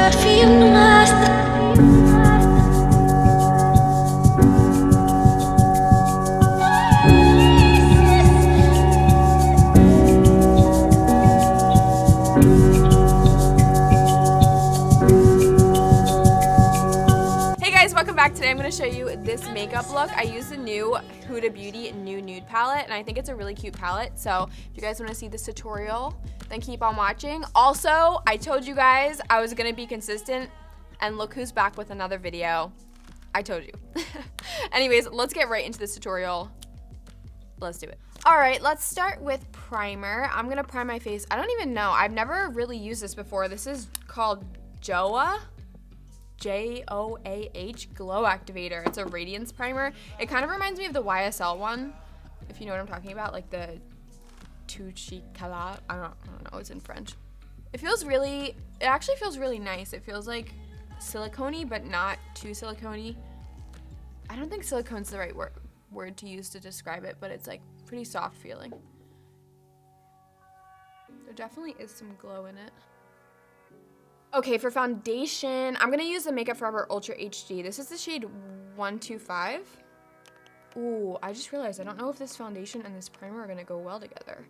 Welcome back. Today I'm going to show you this makeup look. I use the new Huda Beauty new nude palette, and I think it's a really cute palette. So if you guys want to see this tutorial, then keep on watching. Also, I told you guys I was going to be consistent, and look who's back with another video. I told you. Anyways, let's get right into this tutorial. Let's do it. All right, let's start with primer. I'm going to prime my face. I don't even know. I've never really used this before. This is called Joah. Joah Glow Activator. It's a radiance primer. It kind of reminds me of the YSL one, if you know what I'm talking about, like the Touchy Cala. I don't know, it's in French. It actually feels really nice. It feels like silicone-y, but not too silicone-y. I don't think silicone's the right word to use to describe it, but it's like pretty soft feeling. There definitely is some glow in it. Okay, for foundation, I'm gonna use the Makeup Forever Ultra HD. This is the shade 125. Ooh, I just realized I don't know if this foundation and this primer are gonna go well together.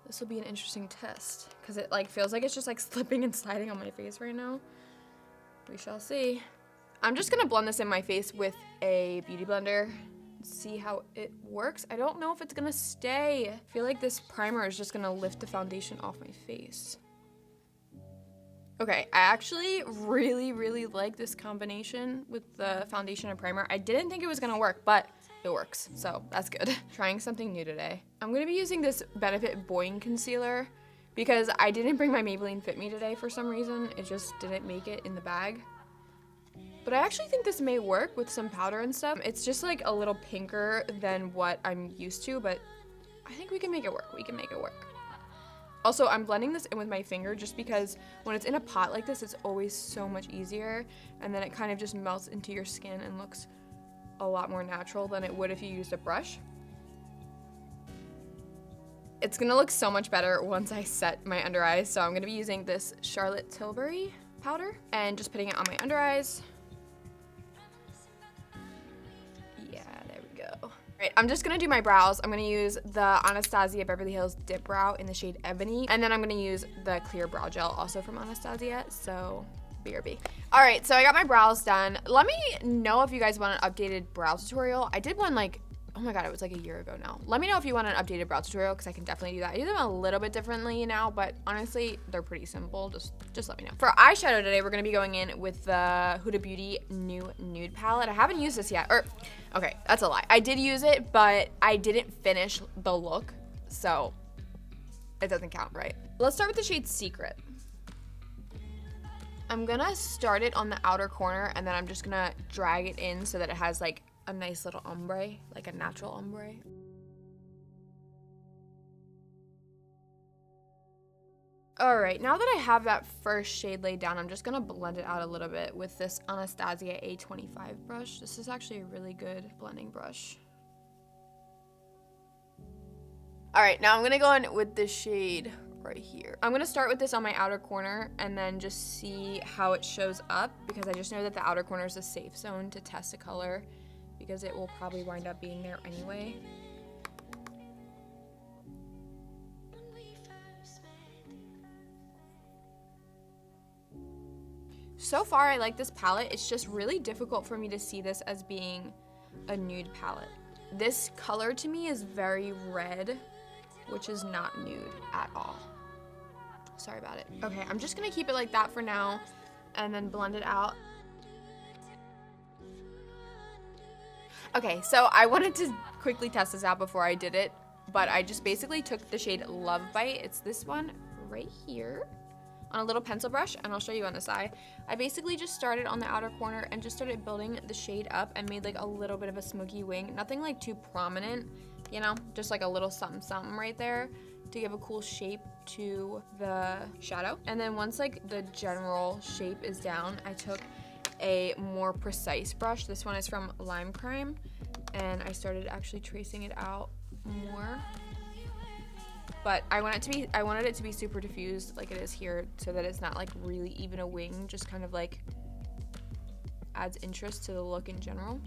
This will be an interesting test, because it like feels like it's just like slipping and sliding on my face right now. We shall see. I'm just gonna blend this in my face with a beauty blender, see how it works. I don't know if it's gonna stay. I feel like this primer is just gonna lift the foundation off my face. Okay, I actually really like this combination with the foundation and primer. I didn't think it was gonna work, but it works, so that's good. Trying something new today. I'm gonna be using this Benefit Boing Concealer because I didn't bring my Maybelline Fit Me today for some reason. It just didn't make it in the bag. But I actually think this may work with some powder and stuff. It's just like a little pinker than what I'm used to, but I think we can make it work. We can make it work. Also, I'm blending this in with my finger just because when it's in a pot like this, it's always so much easier, and then it kind of just melts into your skin and looks a lot more natural than it would if you used a brush. It's gonna look so much better once I set my under eyes, so I'm gonna be using this Charlotte Tilbury powder and just putting it on my under eyes. Yeah, there we go. Alright, I'm just gonna do my brows. I'm gonna use the Anastasia Beverly Hills Dip Brow in the shade Ebony, and then I'm gonna use the clear brow gel also from Anastasia, so BRB. Alright, so I got my brows done. Let me know if you guys want an updated brow tutorial. I did one like, oh my god, it was like a year ago now. Let me know if you want an updated brow tutorial because I can definitely do that. I do them a little bit differently now, but honestly, they're pretty simple. Just let me know. For eyeshadow today, we're gonna be going in with the Huda Beauty new nude palette. I haven't used this yet, okay, that's a lie. I did use it, but I didn't finish the look, so it doesn't count, right? Let's start with the shade Secret. I'm gonna start it on the outer corner, and then I'm just gonna drag it in so that it has like a nice little ombre, like a natural ombre. All right, now that I have that first shade laid down, I'm just gonna blend it out a little bit with this Anastasia A25 brush. This is actually a really good blending brush. All right, now I'm gonna go in with this shade right here. I'm gonna start with this on my outer corner and then just see how it shows up, because I just know that the outer corner is a safe zone to test a color, because it will probably wind up being there anyway. So far, I like this palette. It's just really difficult for me to see this as being a nude palette. This color to me is very red, which is not nude at all. Sorry about it. Okay, I'm just gonna keep it like that for now and then blend it out. Okay, so I wanted to quickly test this out before I did it, but I just basically took the shade Love Bite. It's this one right here on a little pencil brush, and I'll show you on the side. I basically just started on the outer corner and just started building the shade up and made like a little bit of a smoky wing. Nothing like too prominent, you know, just like a little something something right there to give a cool shape to the shadow. And then once like the general shape is down, I took a more precise brush. This one is from Lime Crime, and I started actually tracing it out more. but I wanted it to be super diffused like it is here, so that it's not like really even a wing, just kind of like adds interest to the look in general.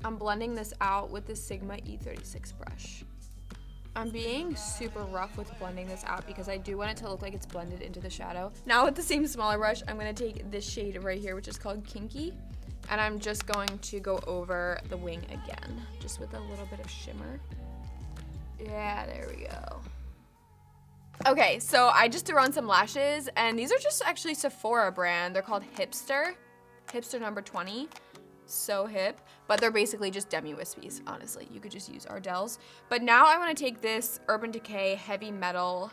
I'm blending this out with the Sigma E36 brush. I'm being super rough with blending this out because I do want it to look like it's blended into the shadow. Now with the same smaller brush, I'm gonna take this shade right here, which is called Kinky, and I'm just going to go over the wing again, just with a little bit of shimmer. Yeah, there we go. Okay, so I just threw on some lashes, and these are just actually Sephora brand. They're called Hipster number 20. So hip, but they're basically just demi-wispies, honestly. You could just use Ardell's. But now I want to take this Urban Decay Heavy Metal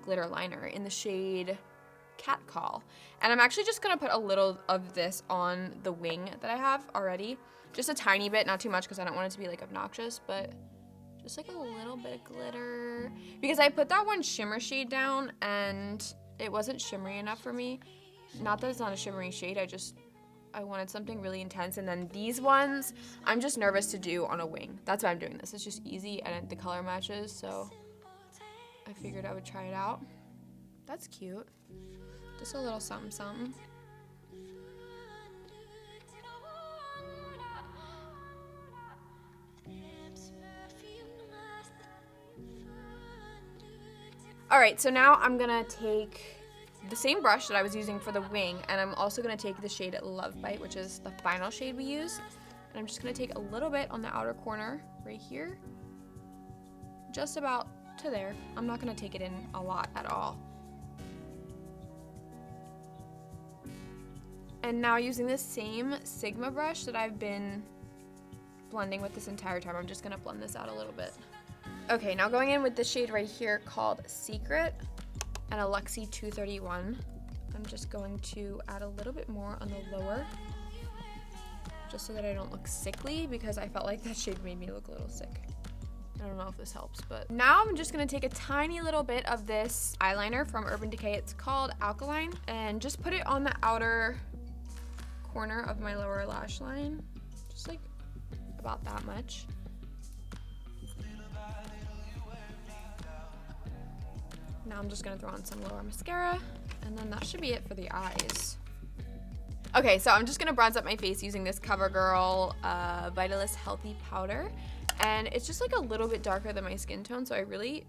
glitter liner in the shade Catcall. And I'm actually just going to put a little of this on the wing that I have already. Just a tiny bit, not too much because I don't want it to be like obnoxious, but just like a little bit of glitter. Because I put that one shimmer shade down and it wasn't shimmery enough for me. Not that it's not a shimmery shade, I wanted something really intense, and then these ones, I'm just nervous to do on a wing. That's why I'm doing this. It's just easy, and the color matches, so I figured I would try it out. That's cute. Just a little something, something. All right, so now I'm gonna take the same brush that I was using for the wing, and I'm also going to take the shade Love Bite, which is the final shade we use, and I'm just going to take a little bit on the outer corner right here, just about to there. I'm not going to take it in a lot at all. And now using the same Sigma brush that I've been blending with this entire time, I'm just going to blend this out a little bit. Okay, now going in with the shade right here called Secret and a Luxie 231. I'm just going to add a little bit more on the lower, just so that I don't look sickly, because I felt like that shade made me look a little sick. I don't know if this helps, but now I'm just gonna take a tiny little bit of this eyeliner from Urban Decay. It's called Alkaline, and just put it on the outer corner of my lower lash line, just like about that much. Now I'm just gonna throw on some lower mascara, and then that should be it for the eyes. Okay, so I'm just gonna bronze up my face using this CoverGirl Vitalist Healthy Powder, and it's just like a little bit darker than my skin tone, so I really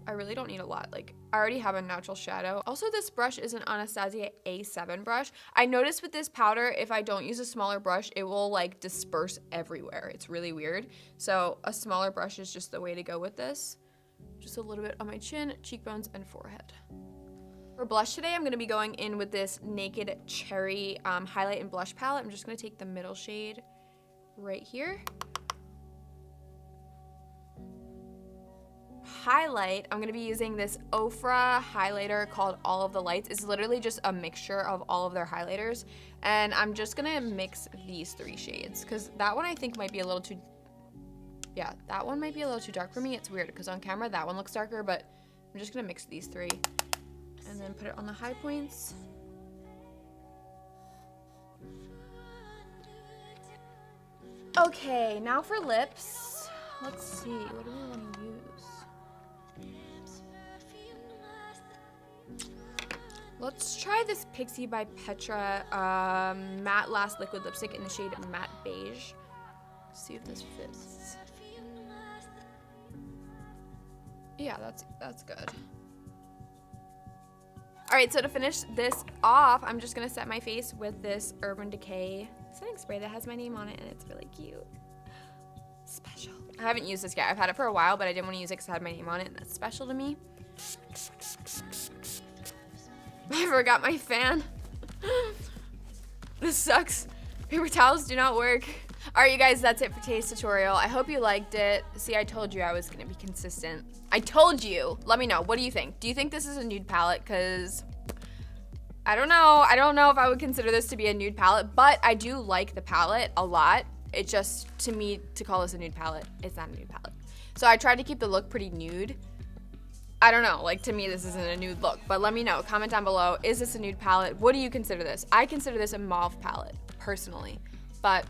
don't need a lot. Like, I already have a natural shadow. Also, this brush is an Anastasia A7 brush. I noticed with this powder, if I don't use a smaller brush, it will like disperse everywhere. It's really weird. So a smaller brush is just the way to go with this. Just a little bit on my chin, cheekbones, and forehead. For blush today, I'm going to be going in with this Naked Cherry highlight and blush palette. I'm just going to take the middle shade right here. Highlight, I'm going to be using this Ofra highlighter called All of the Lights. It's literally just a mixture of all of their highlighters. And I'm just going to mix these three shades, because that one I think might be a little too... Yeah, that one might be a little too dark for me. It's weird because on camera that one looks darker, but I'm just gonna mix these three and then put it on the high points. Okay, now for lips. Let's see, what do we want to use? Let's try this Pixie by Petra Matte Last Liquid Lipstick in the shade Matte Beige. See if this fits. Yeah, that's good. All right, so to finish this off, I'm just gonna set my face with this Urban Decay setting spray that has my name on it, and it's really cute. Special. I haven't used this yet. I've had it for a while, but I didn't want to use it because it had my name on it, and that's special to me. I forgot my fan. This sucks. Paper towels do not work. All right, you guys, that's it for today's tutorial. I hope you liked it. See, I told you I was gonna be consistent. I told you. Let me know. What do you think? Do you think this is a nude palette? Because I don't know. I don't know if I would consider this to be a nude palette, but I do like the palette a lot. It just, to me, to call this a nude palette, it's not a nude palette. So I tried to keep the look pretty nude. I don't know, like, to me this isn't a nude look, but let me know. Comment down below, is this a nude palette? What do you consider this? I consider this a mauve palette, personally. But,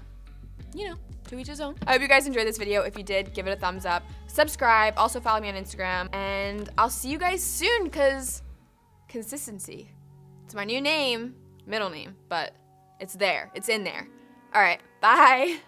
you know, to to each his own. I hope you guys enjoyed this video. If you did, give it a thumbs up. Subscribe. Also follow me on Instagram. And I'll see you guys soon because consistency. It's my new name, middle name, but it's there. It's in there. All right. Bye.